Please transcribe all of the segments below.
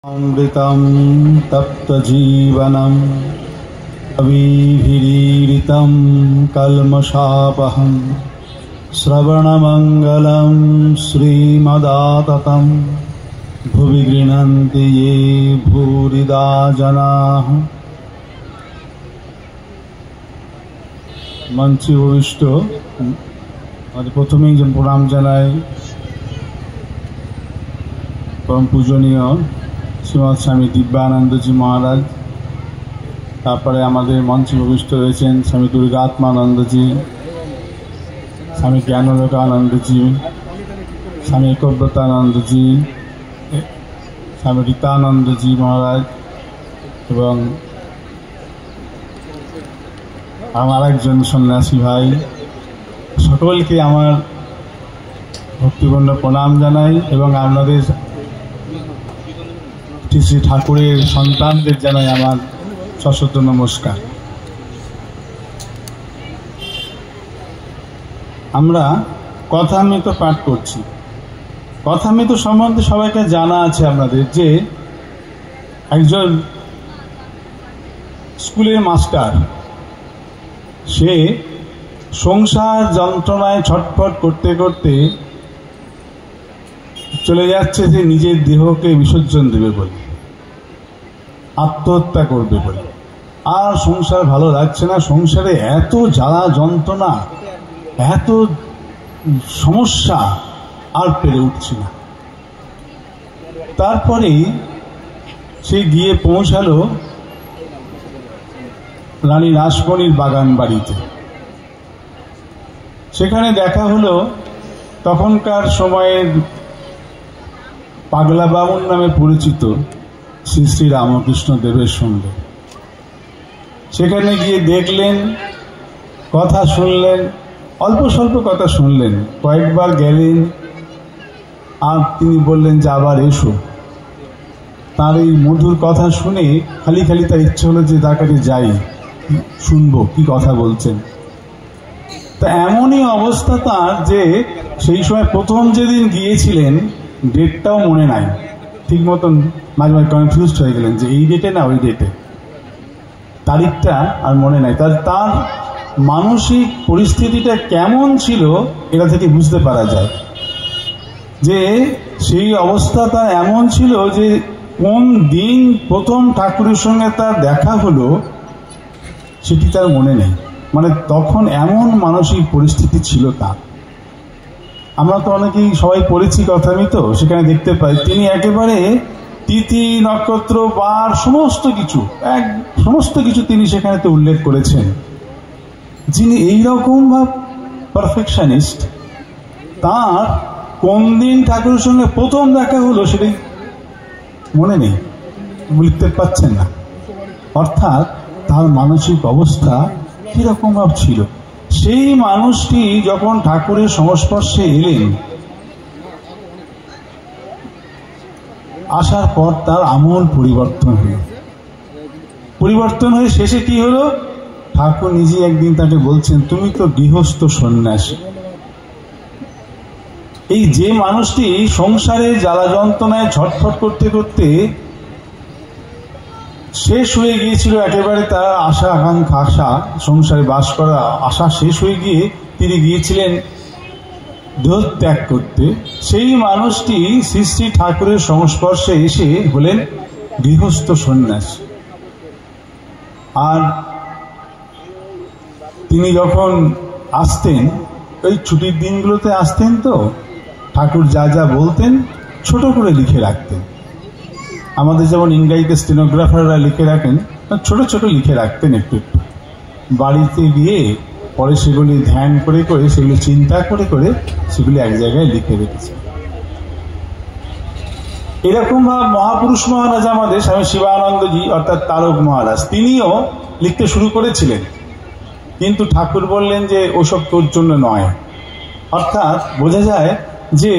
अमृतं तप्तजीवनं कविभिरीडितं कल्मषापहं श्रवणमङ्गलं श्रीमदाततं भुवि गृह्णन्ति ये भूरिदा जनाः। मंचे उपविष्ट प्रथमेই प्रणाम জানাই परम पूजनीय श्रीमद स्वामी दिव्यानंद जी महाराज। तारपरे आमादेर मंचे उपविष्ट रयेछेन स्वामी दुर्गात्मानंद जी, स्वामी ज्ञानलोकानंद जी, स्वामी एकव्रतानंद जी, स्वामी रीतानंद जी महाराज एवं आमार एकजन सन्यासी भाई सकलके आमार भक्तिपूर्ण प्रणाम जानाई एवं आपनादेर श्री ठाकुरेर सन्तानदेर जानाई आमार सशक्त नमस्कार। आमरा कथामृत पाठ करছি। कथामृत सम्बन्धे सबाइके जाना आछे आपनादेर जे एकजन स्कूलेर मास्टार से संसार যন্ত্রণায় ছটফট করতে করতে চলে যাচ্ছে যে নিজের দেহকে বিসর্জন দেবে বলে, আত্মহত্যা করবে বলে। আর সংসার ভালো লাগছে না, সংসারে এত জ্বালা যন্ত্রণা, এত সমস্যা, আর পেরে উঠছে না। তারপরেই সে গিয়ে পৌঁছালো রানী রাসমণির বাগান বাড়িতে। সেখানে দেখা হলো তখনকার সময়ের পাগলা বামুন নামে পরিচিত শ্রী শ্রী রামকৃষ্ণ দেবের সঙ্গে। সেখানে গিয়ে দেখলেন, কথা শুনলেন, অল্প স্বল্প কথা শুনলেন, কয়েকবার গেলেন, আর তিনি বললেন যে আবার এসো। তার এই মধুর কথা শুনে খালি খালি তার ইচ্ছে হলো যে তার কাছে যাই, শুনবো কি কথা বলছেন। তা এমনই অবস্থা তার যে সেই সময় প্রথম যেদিন গিয়েছিলেন ডেটটাও মনে নাই, ঠিক মতন মাঝে মাঝে কনফিউজড হয়ে গেলেন যে এই ডেটে না ওই ডেটে, তারিখটা আর মনে নাই। তার মানসিক পরিস্থিতিটা কেমন ছিল এটা থেকে বুঝতে পারা যায় যে সেই অবস্থা তার এমন ছিল যে কোন দিন প্রথম ঠাকুরের সঙ্গে তার দেখা হলো সেটি তার মনে নেই। মানে তখন এমন মানসিক পরিস্থিতি ছিল তার। আমরা তো অনেকেই সবাই পড়েছি কথামৃত, সেখানে দেখতে পাই তিনি একেবারে তিথি নক্ষত্র বার সমস্ত কিছু তিনি সেখানে তো উল্লেখ করেছেন। যিনি এইরকম বা পারফেকশনিস্ট, তার কোন দিন ঠাকুরের সঙ্গে প্রথম দেখা হলো সেটাই মনে নেই, লিখতে পাচ্ছেন না। অর্থাৎ তার মানসিক অবস্থা কিরকম ভাব ছিল। সেই মানুষটি যখন ঠাকুরের সংস্পর্শে এলেন, আসার পর তার আমূল পরিবর্তন হয়ে শেষে কি হলো, ঠাকুর নিজে একদিন তাকে বলছেন তুমি তো গৃহস্থ সন্ন্যাসী। এই যে মানুষটি সংসারে জ্বালা যন্ত্রণায় ছটফট করতে করতে শেষ হয়ে গিয়েছিল, একেবারে তার আশা আকাঙ্ক্ষা, সংসারে বাস করা আশা শেষ হয়ে গিয়ে তিনি গিয়েছিলেন দেহত্যাগ করতে। সেই মানুষটি শ্রী শ্রী ঠাকুরের সংস্পর্শে এসে হলেন গৃহস্থ সন্ন্যাসী। আর তিনি যখন আসতেন, ওই ছুটির দিনগুলোতে আসতেন, তো ঠাকুর যা যা বলতেন ছোট করে লিখে রাখতেন। আমাদের যেমন ইংরাজিতে স্টেনোগ্রাফাররা লিখে রাখেন, ছোট ছোট লিখে রাখতেন একটু একটু। বাড়িতে গিয়ে পরে সেগুলি ধ্যান করে করে, সেগুলি চিন্তা করে করে সেগুলি এক জায়গায় লিখে রেখেছে। এরকম ভাবে মহাপুরুষ মহারাজ আমাদের স্বামী শিবানন্দজি অর্থাৎ তারক মহারাজ, তিনিও লিখতে শুরু করেছিলেন, কিন্তু ঠাকুর বললেন যে ওসব তোর জন্য নয়। অর্থাৎ বোঝা যায় যে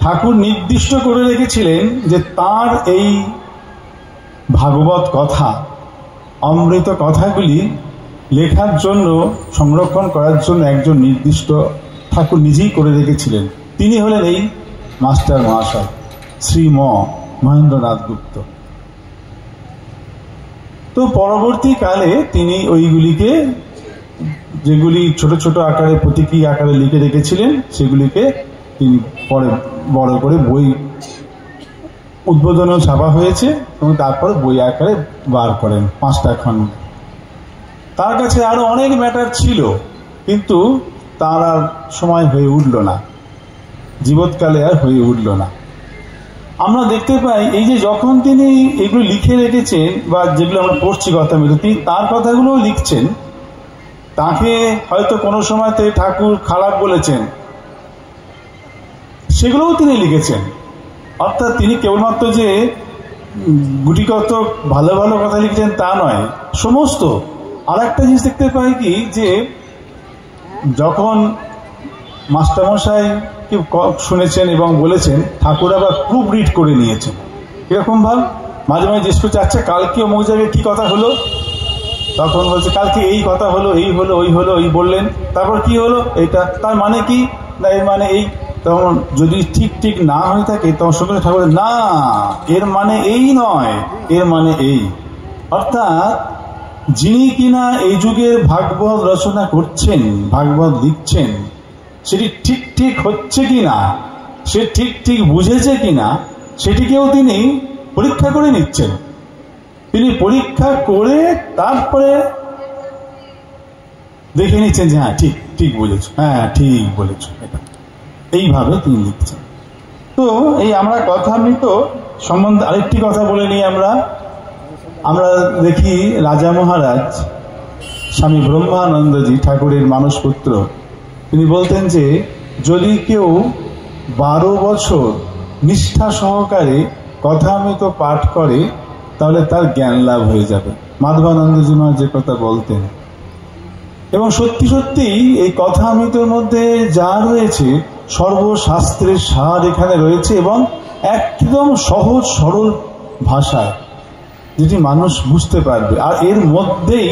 ঠাকুর নির্দিষ্ট করে রেখেছিলেন যে তার এই ভাগবত কথা, অমৃত কথাগুলি লেখার জন্য, সংরক্ষণ করার জন্য একজন নির্দিষ্ট ঠাকুর নিজেই করে রেখেছিলেন। তিনি হলেন এই মাস্টার মহাশয় শ্রীম মহেন্দ্রনাথ গুপ্ত। তো পরবর্তীকালে তিনি ওইগুলিকে, যেগুলি ছোট ছোট আকারে প্রতীকী আকারে লিখে রেখেছিলেন, সেগুলিকে তিনি পরে বড় করে বই উদ্বোধনও ছাপা হয়েছে এবং তারপরে বই আকারে বার করেন 5টা খণ্ড। তার কাছে আরো অনেক ম্যাটার ছিল, কিন্তু তার আর সময় হয়ে উঠল না, জীবৎকালে আর হয়ে উঠল না। আমরা দেখতে পাই এই যে যখন তিনি এগুলো লিখে রেখেছেন বা যেগুলো আমরা পড়ছি কথামৃত, তিনি তার কথাগুলো লিখছেন। তাকে হয়তো কোনো সময়তে ঠাকুর খারাপ বলেছেন, সেগুলোও তিনি লিখেছেন। অর্থাৎ তিনি কেবলমাত্র যে গুটিকত ভালো ভালো কথা লিখছেন তা নয়, সমস্ত। আর একটা জিনিস দেখতে পাই কি, যে যখন মাস্টারমশাই শুনেছেন এবং বলেছেন, ঠাকুর আবার প্রুফ রিড করে নিয়েছেন। কিরকম ভাব, মাঝে মাঝে জিজ্ঞেস করছে, আচ্ছা কালকে অমুক জায়গায় কি কথা হলো? তখন বলছে কালকে এই কথা হলো, এই হলো, ওই হলো, এই বললেন, তারপর কি হলো এইটা, তার মানে কি, না এর মানে এই। তখন যদি ঠিক ঠিক না হয়ে থাকে তখন সঙ্গে ঠাকুর, না এর মানে এই নয়, এর মানে এই। অর্থাৎ যিনি কিনা এই যুগের ভাগবত রচনা করছেন, ভাগবত লিখছেন, সেটি ঠিক ঠিক হচ্ছে কিনা, সে ঠিক ঠিক বুঝেছে কিনা, সেটিকেও তিনি পরীক্ষা করে নিচ্ছেন। তিনি পরীক্ষা করে তারপরে দেখে নিচ্ছেন যে হ্যাঁ ঠিক ঠিক বলেছ, হ্যাঁ ঠিক বলেছ, এটা এইভাবে তিনি লিখছেন। তো এই আমরা কথামৃত সম্বন্ধে আরেকটি কথা বলে নিই। আমরা দেখি রাজা মহারাজ স্বামী ব্রহ্মানন্দজি ঠাকুরের মানসপুত্র, তিনি বলতেন যে যদি কেউ 12 বছর নিষ্ঠা সহকারে কথামৃত পাঠ করে তাহলে তার জ্ঞান লাভ হয়ে যাবে। মাধবানন্দজি মা যে কথা বলতেন, এবং সত্যি সত্যি এই কথামৃতের মধ্যে যা রয়েছে সর্বশাস্ত্রের সার এখানে রয়েছে, এবং একদম সহজ সরল ভাষায়, যেটি মানুষ বুঝতে পারবে। আর এর মধ্যেই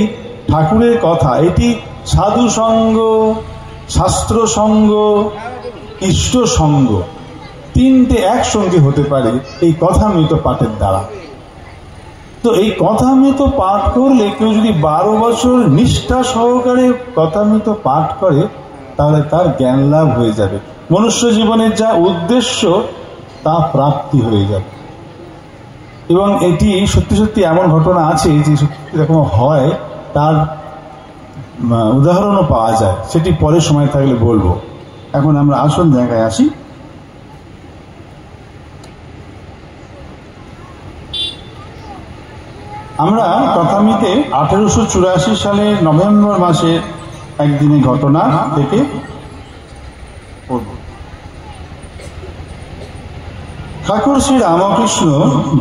ঠাকুরের কথা, এটি সাধু সঙ্গ, শাস্ত্র সঙ্গ, ইষ্ট সঙ্গ, তিনটে একসঙ্গে হতে পারে এই কথামৃত পাঠের দ্বারা। তো এই কথামৃত পাঠ করলে কেউ যদি 12 বছর নিষ্ঠা সহকারে কথামৃত পাঠ করে তাহলে তার জ্ঞান লাভ হয়ে যাবে, মনুষ্য জীবনের যা উদ্দেশ্য তা প্রাপ্তি হয়ে যাবে। এবং এটি সত্যি সত্যি এমন ঘটনা আছে যে সত্যি এরকম হয়, তার উদাহরণও পাওয়া যায়, সেটি পরে সময় থাকলে বলবো। এখন আমরা আসল জায়গায় আসি। আমরা কথামৃতে 1884 সালের নভেম্বর মাসের একদিনের ঘটনা থেকে পড়ব। ঠাকুর শ্রী রামকৃষ্ণ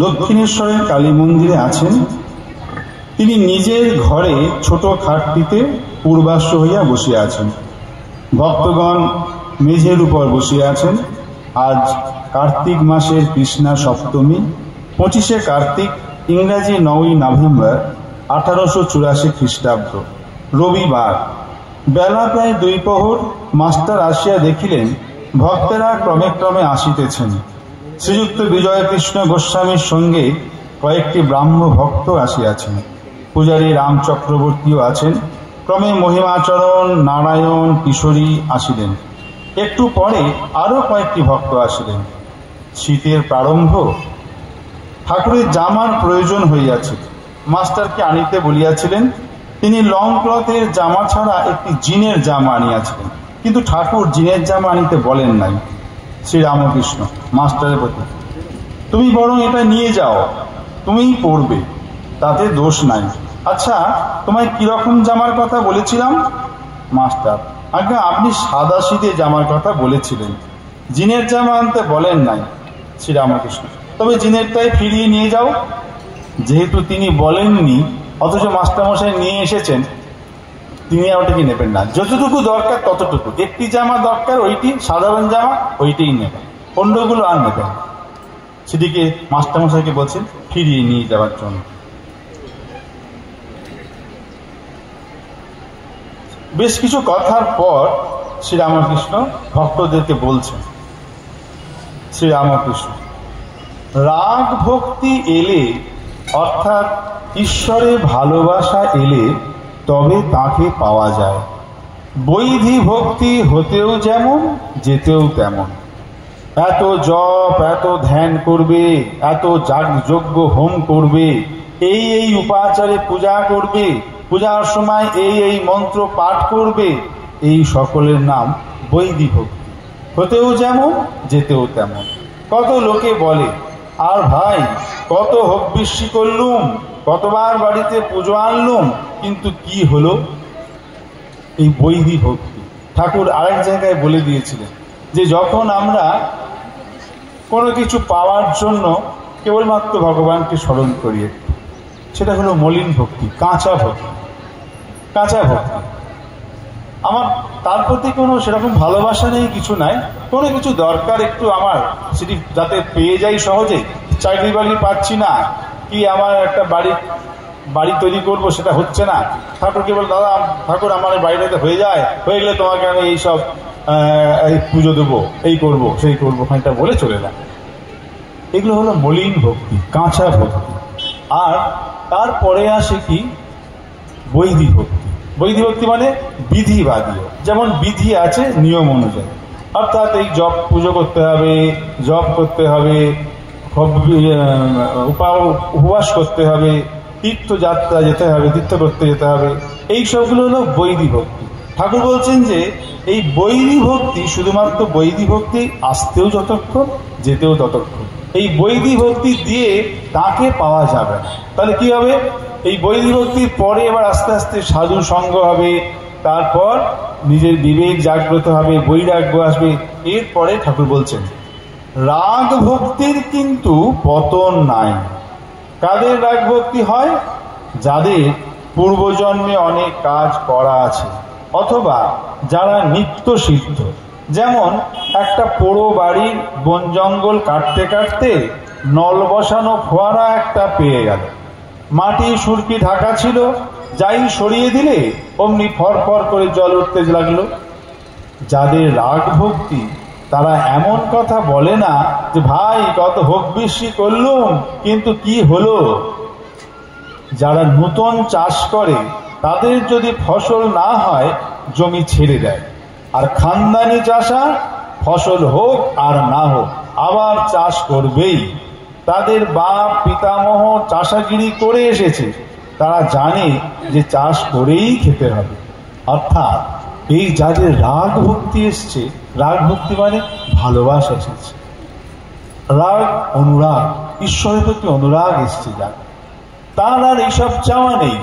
দক্ষিণেশ্বরের কালী মন্দিরে আছেন। তিনি নিজের ঘরে ছোট খাটটিতে পূর্বাশ্ব হইয়া বসিয়া আছেন। ভক্তগণ মেঝের উপর বসিয়া আছেন। আজ কার্তিক মাসের কৃষ্ণা সপ্তমী, 25শে কার্তিক, ইংরাজি 9ই নভেম্বর 1884 খ্রিস্টাব্দ, রবিবার। বেলা প্রায় 2 প্রহর। মাস্টার আসিয়া দেখিলেন ভক্তেরা ক্রমে ক্রমে আসিতেছেন। শ্রীযুক্ত বিজয়কৃষ্ণ গোস্বামীর সঙ্গে কয়েকটি ব্রাহ্ম ভক্ত আসিয়াছেন। পূজারী রাম চক্রবর্তীও আছেন। ক্রমে মহিমাচরণ, নারায়ণ, কিশোরী আসিলেন। একটু পরে আরো কয়েকটি ভক্ত আসিলেন। শীতের প্রারম্ভ। ঠাকুরের জামার প্রয়োজন হইয়াছে। মাস্টারকে আনিতে বলিয়াছিলেন। তিনি লং ক্লথের জামা ছাড়া একটি জিনের জামা আনিয়াছিলেন, কিন্তু ঠাকুর জিনের জামা আনিতে বলেন নাই। শ্রীরামকৃষ্ণ মাস্টারের প্রতি, তুমি বরং এটা নিয়ে যাও, তুমিই পড়বে, তাতে দোষ নাই। আচ্ছা, তোমায় কিরকম জামার কথা বলেছিলাম? মাস্টার, আজ্ঞা আপনি সাদা শীতে জামার কথা বলেছিলেন, জিনের জামা আনতে বলেন নাই। শ্রীরামকৃষ্ণ, তবে জিনেরটাই ফিরিয়ে নিয়ে যাও। যেহেতু তিনি বলেননি অথচ মাস্টারমশাই নিয়ে এসেছেন, তিনি ওটাকে নেবেন না। যতটুকু দরকার ততটুকু, একটি জামা দরকার, ওইটি সাধারণ জামা, ওইটাই নেবেন, অন্যগুলো আর নেবেন। সেদিকে মাস্টারমশাইকে বলছেন ফিরিয়ে নিয়ে যাওয়ার জন্য। বেশ কিছু কথার পর শ্রীরামকৃষ্ণ ভক্তদেরকে বলছেন, শ্রীরামকৃষ্ণ, রাগ ভক্তি এলে অর্থাৎ ঈশ্বরে ভালোবাসা এলে তবে তাকে পাওয়া যায়। বৈধি ভক্তি হতেও যেমন যেতেও তেমন। এত জপ এত ধ্যান করবে, এত যজ্ঞ হোম করবে, এই উপাচারে পূজা করবে, পূজার সময় এই মন্ত্র পাঠ করবে, এই সকলের নাম বৈধি ভক্তি। হতেও যেমন যেতেও তেমন। কত লোকে বলে, আর ভাই কত হব্বিষ্যি করলুম, কতবার বাড়িতে পুজো আনলুম, কিন্তু কি হলো? এই বৈধি ভক্তি। ঠাকুর আরেক জায়গায় বলে দিয়েছিলেন যে যখন আমরা কোনো কিছু পাওয়ার জন্য কেবলমাত্র ভগবানকে স্মরণ করি, সেটা হলো মলিন ভক্তি, কাঁচা ভক্তি। কাঁচা ভক্তি আমার তার প্রতি কোনো সেরকম ভালোবাসা নেই, কিছু নাই, কোনো কিছু দরকার একটু আমার সেটি যাতে পেয়ে যাই সহজে, চাকরি বাকরি পাচ্ছি না, কি আমার একটা বাড়ি তৈরি করব, সেটা হচ্ছে না, ঠাকুরকে বল দাদা ঠাকুর আমার বাড়িটাতে হয়ে যায়, হয়ে গেলে তোমাকে আমি এইসব পুজো দেবো, এই করব সেই করবো, খানিকটা বলে চলে যায়। এগুলো হলো মলিন ভক্তি, কাঁচা ভক্তি। আর তারপরে আসে কি? বৈধি ভক্তি। বৈধি ভক্তি মানে বিধিবাদী, যেমন বিধি আছে নিয়ম অনুযায়ী, অর্থাৎ এই জপ পুজো করতে হবে, জপ করতে হবে, উপবাস করতে হবে, তীর্থযাত্রা যেতে হবে, তীর্থ করতে যেতে হবে, এই সবগুলো হলো বৈধি ভক্তি। ঠাকুর বলছেন যে এই বৈধি ভক্তি, শুধুমাত্র বৈধি ভক্তি আসতেও যতক্ষণ যেতেও ততক্ষণ, এই বৈধি ভক্তি দিয়ে তাকে পাওয়া যাবে না। তাহলে কি হবে? এই বৈধি ভক্তির পরে এবার আস্তে আস্তে সাধু সঙ্গ হবে, তারপর নিজের বিবেক জাগ্রত হবে, বৈরাগ্য আসবে। এরপরে ঠাকুর বলছেন রাগ ভক্তির কিন্তু পতন নাই। কাদের রাগ ভক্তি হয়? যাদের পূর্বজন্মে অনেক কাজ করা আছে, অথবা যারা নিত্য সিদ্ধ। যেমন একটা পোড়ো বাড়ির বন জঙ্গল কাটতে কাটতে নল বসানো ফোয়ারা একটা পেয়ে গেল, মাটি সুরকি ঢাকা ছিল, যাই সরিয়ে দিলে অমনি ফরফর করে জল উঠতে লাগলো। যাদের রাগ ভক্তি তারা এমন কথা বলে না যে ভাই কত হব্বিষ্যি করলুম, কিন্তু কি হলো? যারা নূতন চাষ করে তাদের যদি ফসল না হয় জমি ছেড়ে দেয়, আর খানদানি চাষা ফসল হোক আর না হোক আবার চাষ করবেই। তাদের বাপ পিতামহ চাষাগিরি করে এসেছে, তারা জানে যে চাষ করেই খেতে হবে। অর্থাৎ এই যাদের রাগ ভক্তি এসছে, রাগ ভক্তি মানে ভালোবাসা এসেছে, রাগ অনুরাগ, ঈশ্বরের প্রতি অনুরাগ এসছে, যার তার আর এইসব চাওয়া নেই,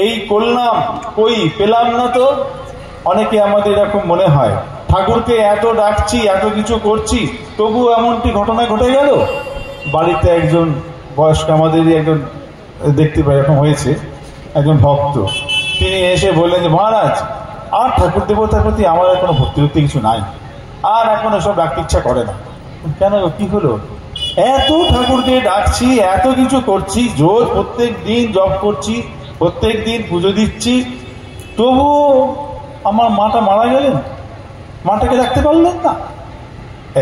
এই করলাম কই পেলাম না তো। অনেকে আমাদের এরকম মনে হয় ঠাকুরকে এত ডাকছি এত কিছু করছি, তবু এমনটি ঘটনা ঘটে গেল। বাড়িতে একজন বয়স্ক আমাদেরই একজন দেখতে পাই এরকম হয়েছে, একজন ভক্ত, তিনি এসে বললেন যে মহারাজ আর ঠাকুর দেবতার প্রতি আমার কোনো ভক্তি ভক্তি কিছু নাই, আর এখন এসব ডাকতে ইচ্ছা করে না। কেন, কি হলো? এত ঠাকুরকে ডাকছি, এত কিছু করছি, রোজ প্রত্যেক দিন জপ করছি, প্রত্যেক দিন পুজো দিচ্ছি, তবুও আমার মাটা মারা গেলেন, মাটাকে রাখতে পারলেন না।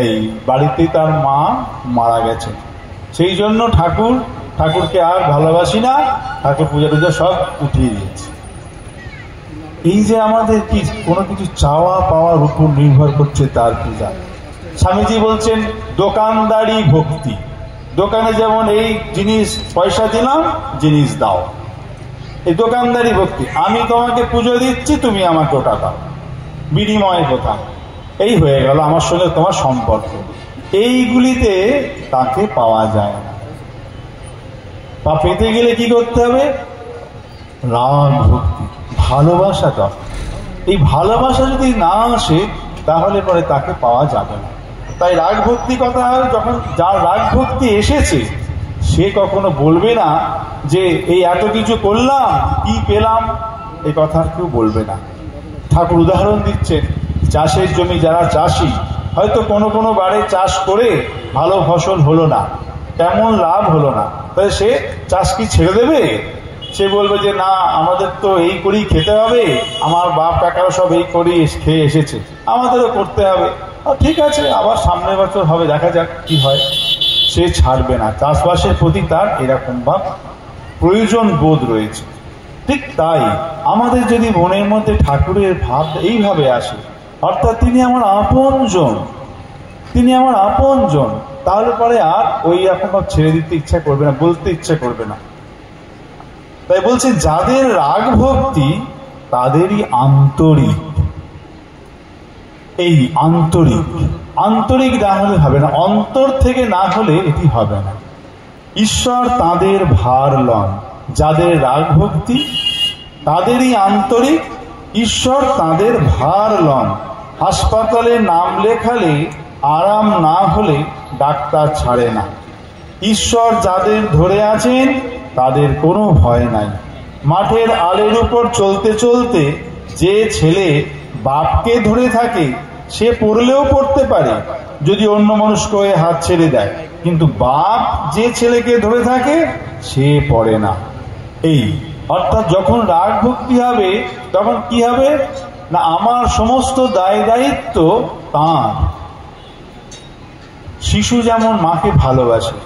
এই বাড়িতেই তার মা মারা গেছে, সেই জন্য ঠাকুরকে আর ভালোবাসি না, ঠাকুর পূজা টুজা সব উঠিয়ে দিয়েছে। এই যে আমাদের কি কোনো কিছু চাওয়া পাওয়ার উপর নির্ভর করছে তার পূজা। স্বামীজি বলছেন দোকানদারি ভক্তি। দোকানে যেমন এই জিনিস পয়সা দিলাম, জিনিস দাও, এই দোকানদারি ভক্তি। আমি তোমাকে পুজো দিচ্ছি, তুমি আমাকে ওটা দাও, বিনিময় কথা। এই হয়ে গেল আমার সঙ্গে তোমার সম্পর্ক। এইগুলিতে তাকে পাওয়া যায় না। তা পেতে গেলে কি করতে হবে? রাগ ভক্তি, ভালোবাসা দরকার। এই ভালোবাসা যদি না আসে তাহলে পরে তাকে পাওয়া যাবে না। তাই রাগ ভক্তি কথা হয়, যখন যার রাগ ভক্তি এসেছে সে কখনো বলবে না যে এই এত কিছু করলাম কি পেলাম, এই কথা কেউ বলবে না। ঠাকুর উদাহরণ দিচ্ছেন, চাষের জমি যারা চাষি, হয়তো কোনো বারে চাষ করে ভালো ফসল হলো না, তেমন লাভ হলো না, তাই সে চাষ কি ছেড়ে দেবে? সে বলবে যে না, আমাদের তো এই করেই খেতে হবে, আমার বাপ কাকারা সব এই করেই খেয়ে এসেছে, আমাদেরও করতে হবে। ঠিক আছে, আবার সামনের বছর হবে, দেখা যাক কি হয়। সে ছাড়বে না, চাষবাসের প্রতি তার এরকম ভাব প্রয়োজন বোধ রয়েছে। ঠিক তাই আমাদের যদি মনের মধ্যে ঠাকুরের ভাব এইভাবে আসে, অর্থাৎ তিনি আমার আপনজন, তিনি আমার আপনজন, তাহলে পরে আর ওই রকম ভাব ছেড়ে দিতে ইচ্ছা করবে না, বলতে ইচ্ছা করবে না। তাই বলছে যাদের রাগ ভক্তি তাদেরই আন্তরিক। এই আন্তরিক, আন্তরিক না হলে হবে না, অন্তর থেকে না হলে এটি হবে না। ঈশ্বর তাদের ভার লন, যাদের রাগ ভক্তি তাদেরই আন্তরিক, ঈশ্বর তাদের ভার লন। হাসপাতালে নাম লেখালে আরাম না হলে ডাক্তার ছাড়ে না। ঈশ্বর যাদের ধরে আছেন তাদের কোনো ভয় নাই। মাঠের আলের উপর চলতে চলতে যে ছেলে বাপকে ধরে থাকে সে পড়লেও পড়তে পারে যদি অন্য মনস্ক হয়ে হাত ছেড়ে দেয়, কিন্তু বাপ যে ছেলেকে ধরে থাকে সে পড়ে না। এই অর্থাৎ যখন রাগ ভক্তি হবে তখন কি হবে না, আমার সমস্ত দায় দায়িত্ব তাঁর। শিশু যেমন মাকে ভালোবাসে,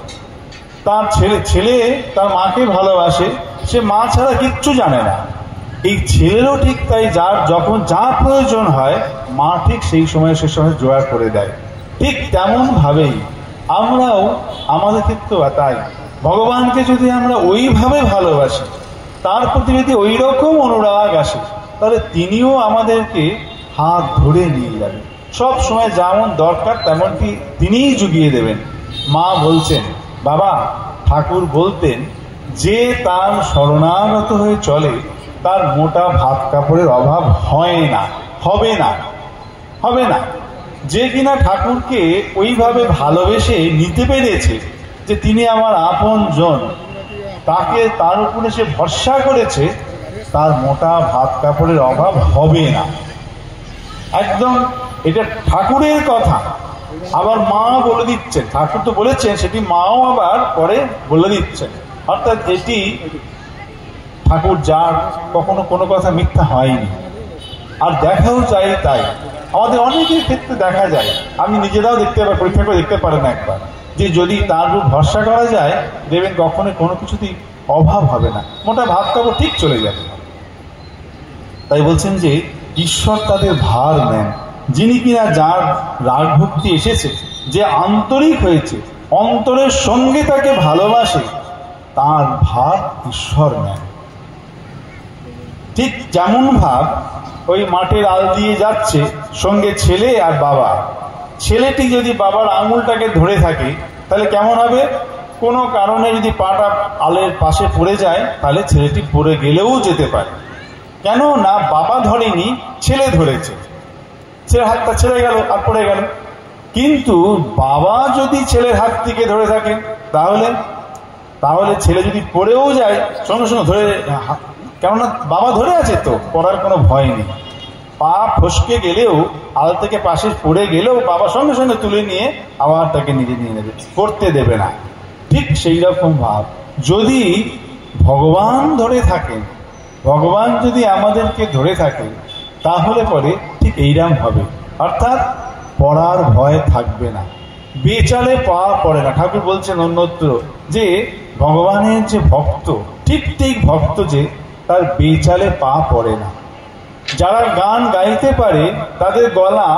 তার ছেলে তার মাকে ভালোবাসে, সে মা ছাড়া কিচ্ছু জানে না। এই ছেলেরও ঠিক তাই, যার যখন যা প্রয়োজন হয় মা ঠিক সেই সময় সে সময় জোগাড় করে দেয়। ঠিক তেমন ভাবেই আমরাও আমাদের ক্ষেত্রেও তাই, ভগবানকে যদি আমরা ওইভাবে ভালোবাসি, তার প্রতি যদি ওই রকম অনুরাগ আসে, তাহলে তিনিও আমাদেরকে হাত ধরে নিয়ে যাবেন। সব সময় যেমন দরকার তেমনটি তিনিই জুগিয়ে দেবেন। মা বলছেন, বাবা ঠাকুর বলতেন যে তার শরণাগত হয়ে চলে তার মোটা ভাত কাপড়ের অভাব হয় না, হবে না, হবে না। যে কিনা ঠাকুরকে ওইভাবে ভালোবেসে নিতে পেরেছে যে তিনি আমার আপন জন, তাকে তার উপরে সে ভরসা করেছে, তার মোটা ভাত কাপড়ের অভাব হবে না। একদম এটা ঠাকুরের কথা। আবার মা বলে দিচ্ছেন, ঠাকুর তো বলেছেন সেটি মাও আবার পরে বলে দিচ্ছেন। অর্থাৎ এটি ঠাকুর যার কখনো কোনো কথা মিথ্যা হয়নি, আর দেখাও যায়। তাই আমাদের অনেকের ক্ষেত্রে দেখা যায়, আপনি নিজেরাও দেখতে পারেন, পরীক্ষা করে দেখতে পারেন একবার, যে যদি তার উপর ভরসা করা যায় দেখবেন কখনো কোনো কিছুতেই অভাব হবে না, মোটা ভাত কাপড় ঠিক চলে যাবে। তাই বলছেন যে ঈশ্বর তাদের ভার নেন, যিনি কিনা যার রাগ ভক্তি এসেছে, যে আন্তরিক হয়েছে, অন্তরের সঙ্গে তাকে ভালোবাসে, তার ভার ঈশ্বর নেন। ঠিক যেমন ভাব ওই মাঠের আল দিয়ে যাচ্ছে, সঙ্গে ছেলে আর বাবা। ছেলেটি যদি বাবার আঙুলটাকে ধরে থাকে তাহলে কেমন হবে? কোনো কারণে যদি পাটা আলের পাশে পড়ে যায় তাহলে ছেলেটি পড়ে গেলেও যেতে পারে। কেন না বাবা ধরেনি, ছেলে ধরেছে, ছেলের হাতটা ছেড়ে গেল আর পড়ে গেল। কিন্তু বাবা যদি ছেলের হাত থেকে ধরে থাকে তাহলে ছেলে যদি পড়েও যায় সঙ্গে সঙ্গে ধরে, কেননা বাবা ধরে আছে তো, পড়ার কোনো ভয় নেই। পা ফসকে গেলেও, আল থেকে পাশে পড়ে গেলেও বাবা সঙ্গে সঙ্গে তুলে নিয়ে আবার তাকে নিজে নিয়ে নেবে, করতে দেবে না। ঠিক সেই রকম ভাব যদি ভগবান ধরে থাকেন, ভগবান যদি আমাদেরকে ধরে থাকে, তাহলে পরে ঠিক এইরকম হবে। অর্থাৎ পড়ার ভয় থাকবে না, বেচালে পা পড়ে না। ঠাকুর বলছেন অন্যত্র যে ভগবানের যে ভক্ত, ঠিক ভক্ত যে তার বেচালে পা পড়ে না। যারা গান গাইতে পারে তাদের গলা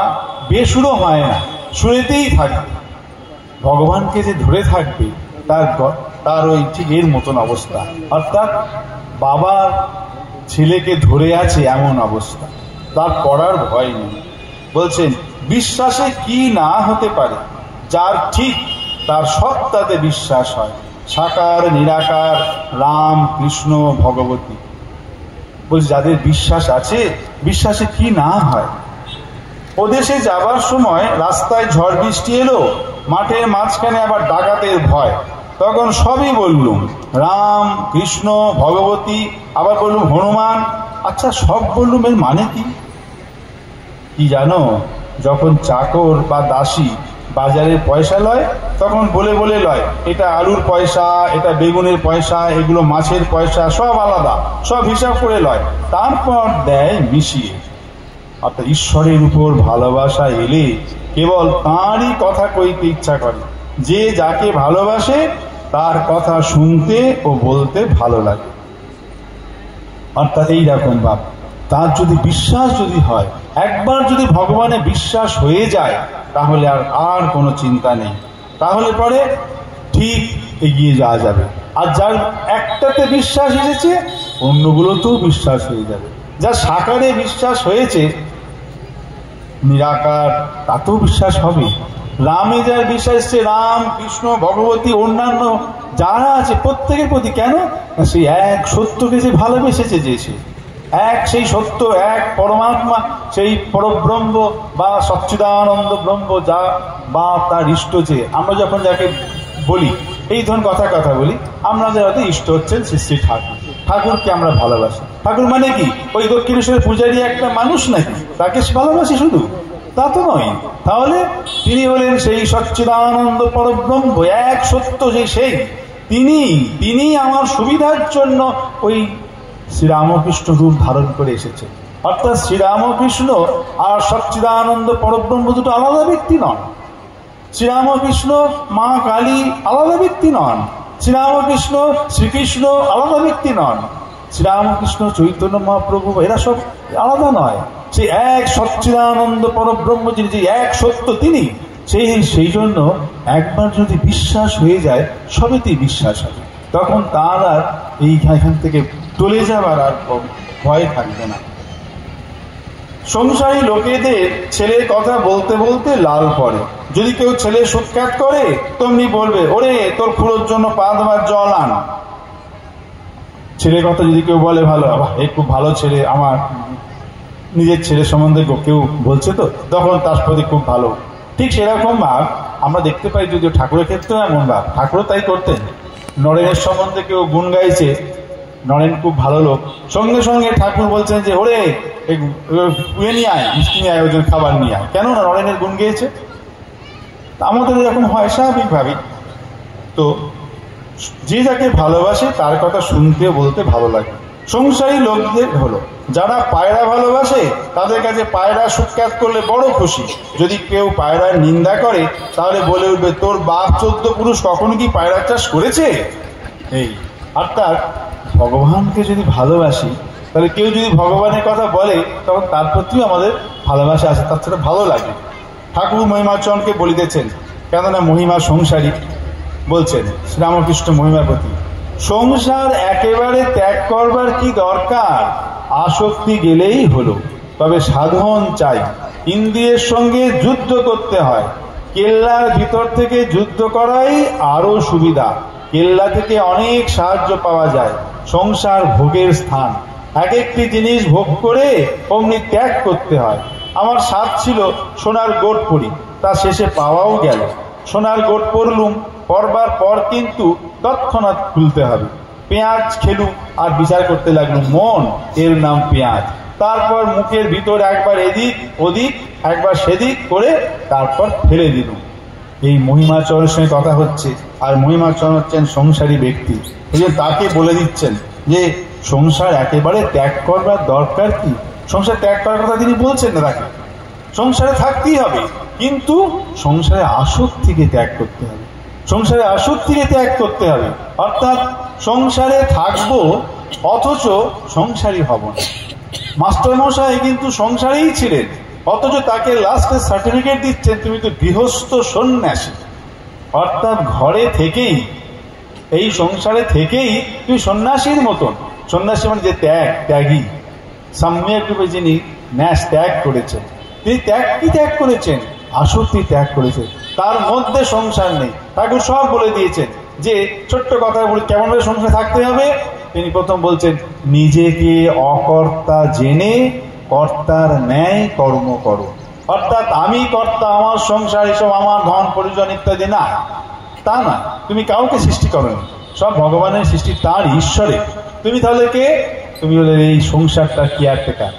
বেসুরো হয় না, সুরেতেই থাকবে। ভগবানকে যে ধরে থাকবে তার ওই ঠিক এর মতন অবস্থা। অর্থাৎ বাবা ছেলেকে ধরে আছে এমন অবস্থা, তার পড়ার ভয় নেই। বলছেন বিশ্বাসে কি না হতে পারে, যার ঠিক তার সত্তাতে বিশ্বাস হয়। সাকার নিরাকার রাম কৃষ্ণ ভগবতী, বলছে যাদের বিশ্বাস আছে, বিশ্বাসে কি না হয়। ওদেশে যাবার সময় রাস্তায় ঝড় বৃষ্টি এলো, মাঠের মাঝখানে আবার ডাকাতের ভয়, তখন সবই বললুম রাম কৃষ্ণ ভগবতী, আবার বললুম হনুমান। আচ্ছা সব বললুম, এর মানে কি জানো? যখন চাকর বা দাসী বাজারে পয়সা লয় তখন বলে বলে লয়, এটা আলুর পয়সা, এটা বেগুনের পয়সা, এগুলো মাছের পয়সা, সব আলাদা, সব হিসাব করে লয়, তারপর দেয় মিশিয়ে। অর্থাৎ ঈশ্বরের উপর ভালোবাসা এলে কেবল তাঁরই কথা কইতে ইচ্ছা করে, যে যাকে ভালোবাসে তার কথা শুনতে ও বলতে ভালো লাগে। অর্থাৎ এইরকম ভাব, তার যদি বিশ্বাস যদি হয়, একবার যদি ভগবানে বিশ্বাস হয়ে যায়, তাহলে আর কোনো চিন্তা নেই, তাহলে পরে ঠিক এগিয়ে যাওয়া যাবে। আর যার একটাতে বিশ্বাস এসেছে, অন্যগুলোতেও বিশ্বাস হয়ে যাবে। যার সাকারে বিশ্বাস হয়েছে, নিরাকার তাতেও বিশ্বাস হবে। রামে যার বিশ্বাস এসছে, রাম, কৃষ্ণ, ভগবতী, অন্যান্য যারা আছে প্রত্যেকের প্রতি, কেন? সেই এক সত্যকে যে ভালোবেসেছে, যে সে এক, সেই সত্য এক পরমাত্মা, সেই পরব্রহ্ম বা সচ্চিদানন্দ ব্রহ্ম, যা বা তার ইষ্ট, যে আমরা যখন যাকে বলি, এই ধরুন কথা বলি, আমাদের হয়তো ইষ্ট হচ্ছেন শ্রী শ্রী ঠাকুর। ঠাকুরকে আমরা ভালোবাসি। ঠাকুর মানে কি ওই দক্ষিণেশ্বরের পূজারী একটা মানুষ নাকি? তাকে ভালোবাসি শুধু? তা তো নয়। তাহলে তিনি হলেন সেই সচ্চিদানন্দ পরব্রহ্ম, এক সত্য, সেই তিনি আমার সুবিধার জন্য ওই শ্রীরামকৃষ্ণ রূপ ধারণ করে এসেছে। অর্থাৎ শ্রীরামকৃষ্ণ আর সচ্চিদানন্দ পরব্রহ্ম দুটো আলাদা ব্যক্তি নন। শ্রীরামকৃষ্ণ মা কালী আলাদা ব্যক্তি নন। শ্রীরামকৃষ্ণ শ্রীকৃষ্ণ আলাদা ব্যক্তি নন। শ্রীরামকৃষ্ণ চৈতন্য মহাপ্রভু এরা সব আলাদা নয়। সেই এক সচ্চিদানন্দ পরব্রহ্ম, যিনি যে এক সত্য, তিনি সেই জন্য একবার যদি বিশ্বাস হয়ে যায়, সবেতেই বিশ্বাস হবে। তখন তার আর এইখান থেকে চলে যাবার আর ভয় থাকবে না। সংসারী লোকেদের ছেলের কথা বলতে বলতে লাল পড়ে। যদি কেউ ছেলে সুখ্যাত করে, তেমনি বলবে, ওরে তোর খুঁড়োর জন্য পা ধোয়ার জল আন। ছেলের কথা যদি কেউ বলে ভালো, এই খুব ভালো ছেলে, আমার নিজের ছেলে সম্বন্ধে কেউ বলছে, তো তখন তার প্রতি খুব ভালো। ঠিক সেরকম ভাব আমরা দেখতে পাই, যদিও ঠাকুরের ক্ষেত্রেও এমন ভাব, ঠাকুরও তাই করতেন। নরেনের সম্বন্ধে কেউ গুণ গাইছে, নরেন খুব ভালো লোক, সঙ্গে সঙ্গে ঠাকুর বলছেন যে ওরে নিয়ে আয়, মিষ্টি নিয়ে আয়, ওজন খাবার নিয়ে আয়। কেন না? নরেনের গুণ গেয়েছে। আমাদের এরকম হয় স্বাভাবিকভাবেই। তো যে যাকে ভালোবাসে তার কথা শুনতে বলতে ভালো লাগে। সংসারী লোকদের হলো যারা পায়রা ভালোবাসে, তাদের কাছে পায়রা সুখ্যাত করলে বড় খুশি। যদি কেউ পায়রার নিন্দা করে, তাহলে বলে উঠবে, তোর বাপ 14 পুরুষ কখনো কি পায়রা চাষ করেছে? এই অর্থাৎ ভগবানকে যদি ভালোবাসি, তাহলে কেউ যদি ভগবানের কথা বলে, তখন তার প্রতিও আমাদের ভালোবাসা আছে, তার সাথে ভালো লাগে। ঠাকুর মহিমাচরণকে বলিতেছেন, কেননা মহিমা সংসারী, বলছেন শ্রীরামকৃষ্ণ মহিমার প্রতি, সংসার একেবারে ত্যাগ করবার কি দরকার? আসক্তি গেলেই হলো, তবে সাধন চাই। ইন্দ্রিয়ের সঙ্গে যুদ্ধ করতে হয়। কেল্লার ভিতর থেকে যুদ্ধ করাই আরো সুবিধা। কেল্লা থেকে অনেক সাহায্য পাওয়া যায়। সংসার ভোগের স্থান, এক একটি জিনিস ভোগ করে অমনি ত্যাগ করতে হয়। আমার সাধ ছিল সোনার গোট পরি, তা শেষে পাওয়াও গেল। সোনার গোট পরলুম, পরবার পর কিন্তু তৎক্ষণাৎ খুলতে হবে। পেঁয়াজ খেলুম আর বিচার করতে লাগলুম, মন এর নাম পেঁয়াজ। তারপর মুখের ভিতর একবার এদিক ওদিক, একবার সেদিক করে তারপর ফেলে দিলুম। এই মহিমাচরণের সঙ্গে কথা হচ্ছে, আর মহিমাচরণ হচ্ছেন সংসারী ব্যক্তি। এই যে তাকে বলে দিচ্ছেন যে সংসার একেবারে ত্যাগ করবার দরকার কি? সংসার ত্যাগ করার কথা তিনি বলছেন না তাকে। সংসারে থাকতেই হবে, কিন্তু সংসারে আসক্তিকে ত্যাগ করতে হবে। সংসারে আসক্তিকে ত্যাগ করতে হবে। অর্থাৎ সংসারে থাকবো, অথচ সংসারী হব না। মাস্টার মশাই কিন্তু সংসারেই ছিলেন, অথচ তাকে লাস্টে সার্টিফিকেট দিচ্ছেন, তুমি তো গৃহস্থ সন্ন্যাসী। অর্থাৎ ঘরে থেকেই, এই সংসারে থেকেই তুমি সন্ন্যাসীর মতন। সন্ন্যাসী মানে যে ত্যাগী, সম্যক রূপে যিনি ন্যাস ত্যাগ করেছেন, তিনি ত্যাগ করেছেন? আসক্তি ত্যাগ করেছেন। তার মধ্যে সংসার নেই। ঠাকুর সব বলে দিয়েছেন। যে ছোট্ট কথা বলি, কেমন ভাবে সংসার থাকতে হবে, তিনি প্রথম বলছেন, নিজেকে অকর্তা জেনে কর্তার ন্যায় কর্ম করো। অর্থাৎ আমি কর্তা, আমার সংসার, এসব আমার ধন পরিজন ইত্যাদি না, তা না। তুমি কাউকে সৃষ্টি করোনি, সব ভগবানের সৃষ্টি, তার ঈশ্বরে। তুমি তাহলে কে? তুমি হলে এই সংসারটা কেয়ারটেকার।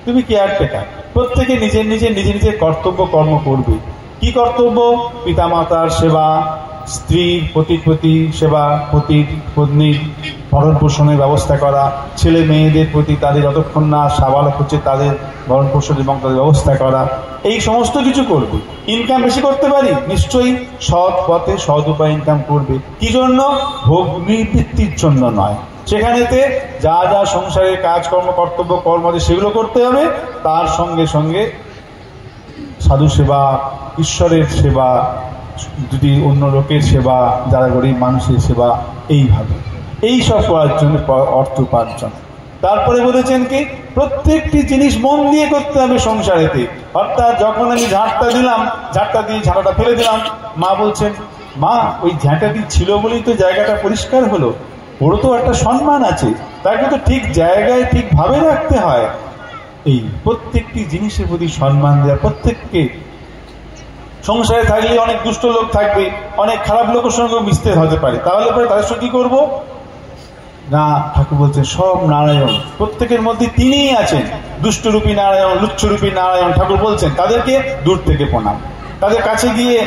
তুমি কেয়ারটেকার। প্রত্যেকে নিজের নিজের কর্তব্য কর্ম করবে। কি কর্তব্য? পিতামাতার সেবা, স্ত্রীর পতির প্রতি সেবা, পতির পত্নীর ভরণ পোষণের ব্যবস্থা করা, ছেলে মেয়েদের প্রতি তাদের যতক্ষণ না সাবালক হচ্ছে তাদের ভরণ পোষণ এবং তাদের ব্যবস্থা করা, এই সমস্ত কিছু করবে। ইনকাম বেশি করতে পারি, নিশ্চয়ই সৎ পথে সৎ উপায়ে ইনকাম করবে। কি জন্য? ভোগবৃত্তির জন্য নয়। সেখানেতে যা যা সংসারের কাজকর্ম কর্তব্য কর্ম আছে সেগুলো করতে হবে, তার সঙ্গে সঙ্গে সাধু সেবা, ঈশ্বরের সেবা, যদি অন্য লোকের সেবা, যারা গরিব মানুষের সেবা, এইভাবে এই সব করার জন্য অর্থ উপার্জন। তারপরে বলেছেন কি, প্রত্যেকটি জিনিস মন দিয়ে করতে হবে সংসারেতে। অর্থাৎ যখন আমি ঝাঁটটা দিলাম, ঝাঁটটা দিয়ে ঝাঁটাটা ফেলে দিলাম, মা বলছেন, মা ওই ঝাঁটাটি ছিল বলেই তো জায়গাটা পরিষ্কার হলো, ওরও তো একটা সম্মান আছে, তাকে তো ঠিক জায়গায় ঠিকভাবে রাখতে হয়। এই প্রত্যেকটি জিনিসের প্রতি সম্মান দেওয়া। প্রত্যেককে সংসারে থাকলে অনেক দুষ্ট লোক থাকবে, অনেক খারাপ লোকের সঙ্গেও মিশতে হতে পারে, তাহলে পরে তাদের সঙ্গে কি করবো না? ঠাকুর বলছেন সব নারায়ণ, প্রত্যেকের মধ্যে তিনিই আছেন, দুষ্টরূপী নারায়ণ, লুচ্ছরূপী নারায়ণ। ঠাকুর বলছেন তাদেরকে দূর থেকে প্রণাম, তাদের কাছে গিয়ে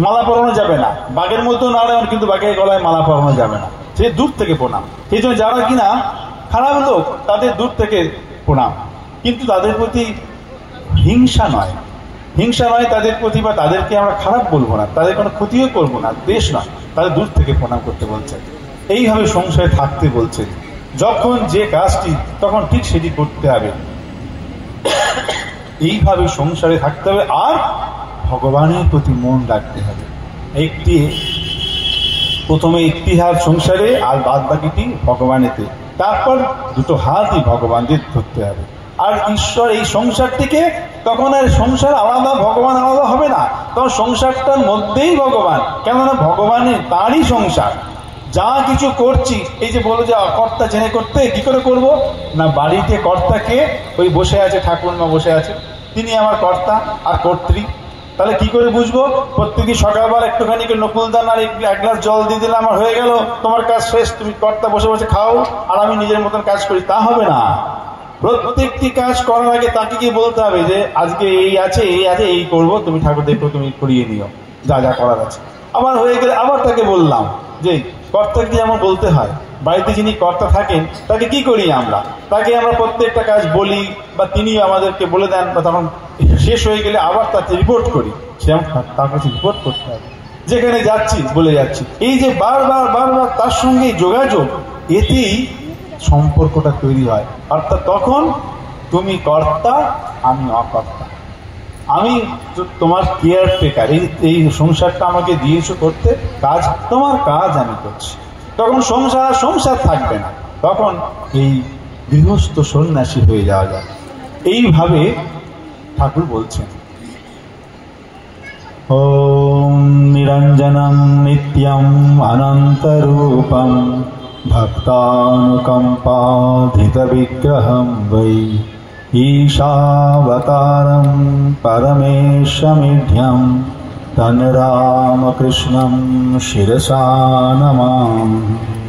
মালা পরানো যাবে না। বাঘের মতো নারায়ণ, কিন্তু বাঘের গলায় মালা পরানো যাবে না, সে দূর থেকে প্রণাম। সেই জন্য যারা কিনা খারাপ লোক তাদের দূর থেকে প্রণাম, কিন্তু তাদের প্রতি হিংসা নয়, হিংসা নয় তাদের প্রতি, বা তাদেরকে আমরা খারাপ বলবো না, তাদের কোনো ক্ষতিও করবো না, দেশ নয়, তাদের দূর থেকে প্রণাম করতে বলছেন। এইভাবে সংসারে থাকতে বলছেন। যখন যে কাজটি তখন ঠিক সেটি করতে হবে, এইভাবে সংসারে থাকতে হবে। আর ভগবানের প্রতি মন রাখতে হবে। একটি প্রথমে একটি হাত সংসারে, আর বাদ বাকিটি ভগবানেতে। তারপর দুটো হাতই ভগবানকে ধরতে হবে। আর ঈশ্বর এই সংসারটিকে, তখন আর সংসার আলাদা ভগবান আলাদা হবে না, তখন সংসারটার মধ্যেই ভগবান। কেননা ভগবানের তারই সংসার। যা কিছু করছি, এই যে বলো যে কর্তা জেনে করতে, কি করে করব না? বাড়িতে কর্তাকে ওই বসে আছে, ঠাকুরমা বসে আছে, তিনি আমার কর্তা আর কর্ত্রী। তাহলে কি করে বুঝবো? প্রত্যেকদিন সকালবেলা একটুখানি নকুলদান আর এক গ্লাস জল দিয়ে দিলাম আর হয়ে গেল, তোমার কাজ শেষ, তুমি কর্তা বসে বসে খাও আর আমি নিজের মতন কাজ করি, তা হবে না। প্রত্যেকটি কাজ করার আগে তাকে কি বলতে হবে যে আজকে এই আছে, এই আছে, এই করবো, তুমি ঠাকুর দেখো, তুমি করিয়ে নিও যা যা করার আছে। আবার হয়ে গেলে আবার তাকে বললাম যে কর্তাকে যেমন বলতে হয়। বাড়িতে যিনি কর্তা থাকেন তাকে কি করি আমরা? তাকে আমরা প্রত্যেকটা কাজ বলি, বা তিনি আমাদেরকে বলে দেন, বা তখন শেষ হয়ে গেলে আবার তাকে রিপোর্ট করি, সেরকম তার কাছে রিপোর্ট করতে হবে। যেখানে যাচ্ছি বলে যাচ্ছি, এই যে বারবার বারবার তার সঙ্গে যোগাযোগ, এতেই সম্পর্কটা তৈরি হয়। অর্থাৎ তখন তুমি কর্তা, আমি অকর্তা, আমি তোমার কেয়ার টেকার, এই সংসারটা আমাকে দিয়েছো করতে, কাজ তোমার কাজ আমি করছি। তখন সংসার থাকবে না, তখন এই গৃহস্থ সন্ন্যাসী হয়ে যাওয়া যায়। এইভাবে ঠাকুর বলছেন, ওম নিরঞ্জনম নিত্যম অনন্তরূপম ভক্তানুকম্পাধৃত বিগ্রহম বৈ ঈশাবতারম পরমেশমিঢ্যম তন রামকৃষ্ণম শিরসা নমামি।